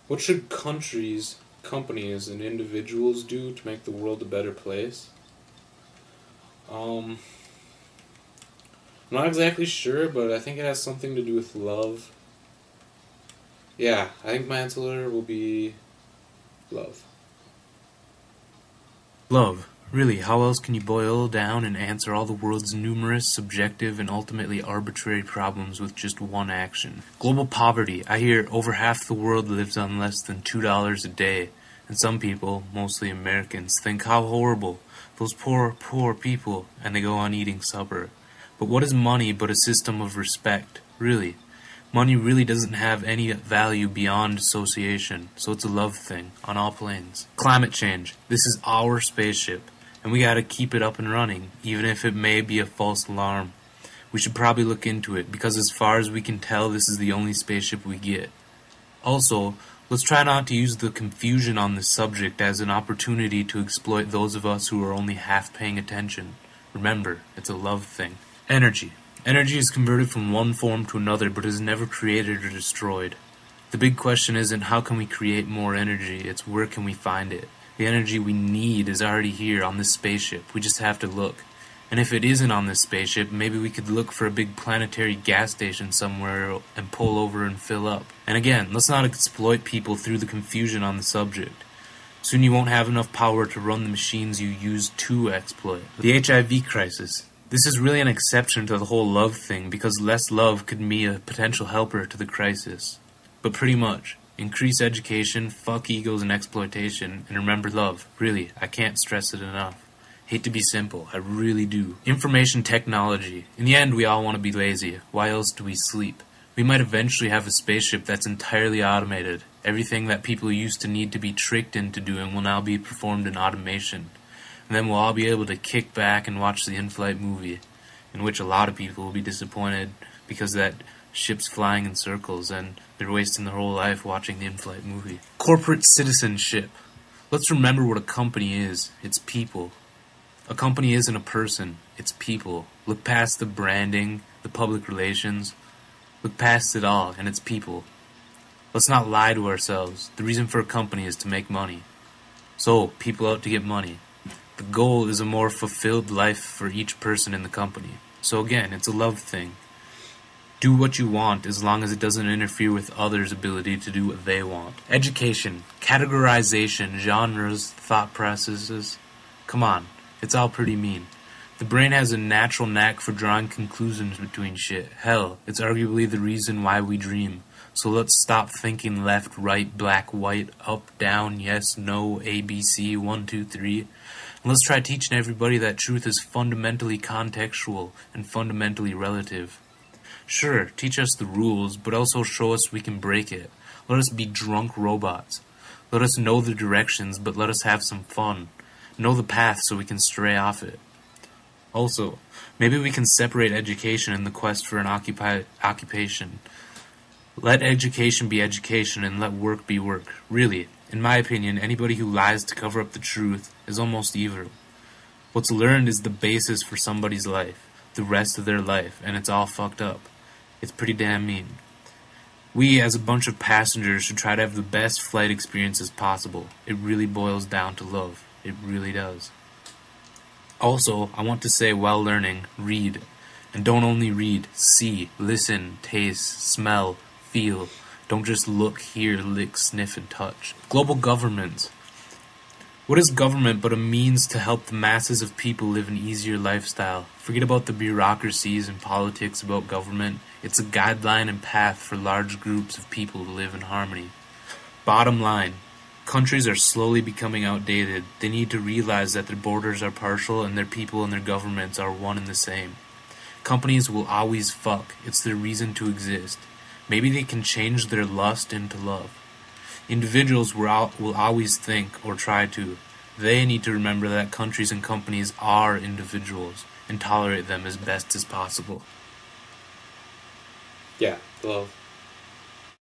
What should countries, companies, and individuals do to make the world a better place? I'm not exactly sure, but I think it has something to do with love. Yeah, I think my answer will be love. Love. Really, how else can you boil down and answer all the world's numerous, subjective, and ultimately arbitrary problems with just one action? Global poverty. I hear over half the world lives on less than $2 a day. And some people, mostly Americans, think how horrible. Those poor, poor people, and they go on eating supper. But what is money but a system of respect? Really? Money really doesn't have any value beyond association, so it's a love thing, on all planes. Climate change. This is our spaceship, and we gotta keep it up and running, even if it may be a false alarm. We should probably look into it, because as far as we can tell, this is the only spaceship we get. Also, let's try not to use the confusion on this subject as an opportunity to exploit those of us who are only half paying attention. Remember, it's a love thing. Energy. Energy is converted from one form to another, but is never created or destroyed. The big question isn't how can we create more energy, it's where can we find it. The energy we need is already here on this spaceship, we just have to look. And if it isn't on this spaceship, maybe we could look for a big planetary gas station somewhere and pull over and fill up. And again, let's not exploit people through the confusion on the subject. Soon you won't have enough power to run the machines you use to exploit. The HIV crisis. This is really an exception to the whole love thing, because less love could be a potential helper to the crisis. But pretty much, increase education, fuck egos and exploitation, and remember love. Really, I can't stress it enough. Hate to be simple, I really do. Information technology. In the end, we all want to be lazy. Why else do we sleep? We might eventually have a spaceship that's entirely automated. Everything that people used to need to be tricked into doing will now be performed in automation. And then we'll all be able to kick back and watch the in-flight movie, in which a lot of people will be disappointed because that ship's flying in circles and they're wasting their whole life watching the in-flight movie. Corporate citizenship. Let's remember what a company is. It's people. A company isn't a person. It's people. Look past the branding, the public relations. Look past it all, and it's people. Let's not lie to ourselves. The reason for a company is to make money. So, people out to get money. The goal is a more fulfilled life for each person in the company. So again, it's a love thing. Do what you want as long as it doesn't interfere with others' ability to do what they want. Education, categorization, genres, thought processes. Come on, it's all pretty mean. The brain has a natural knack for drawing conclusions between shit. Hell, it's arguably the reason why we dream. So let's stop thinking left, right, black, white, up, down, yes, no, A, B, C, 1, 2, 3. And let's try teaching everybody that truth is fundamentally contextual and fundamentally relative. Sure, teach us the rules, but also show us we can break it. Let us be drunk robots. Let us know the directions, but let us have some fun. Know the path so we can stray off it. Also, maybe we can separate education and the quest for an occupation. Let education be education and let work be work. Really, in my opinion, anybody who lies to cover up the truth is almost evil. What's learned is the basis for somebody's life, the rest of their life, and it's all fucked up. It's pretty damn mean. We, as a bunch of passengers, should try to have the best flight experiences possible. It really boils down to love. It really does. Also, I want to say while learning, read. And don't only read, see, listen, taste, smell, feel. Don't just look, hear, lick, sniff, and touch. Global government. What is government but a means to help the masses of people live an easier lifestyle? Forget about the bureaucracies and politics about government. It's a guideline and path for large groups of people to live in harmony. Bottom line, countries are slowly becoming outdated. They need to realize that their borders are partial and their people and their governments are one and the same. Companies will always fuck. It's their reason to exist. Maybe they can change their lust into love. Individuals will always think, or try to. They need to remember that countries and companies are individuals and tolerate them as best as possible. Yeah, love.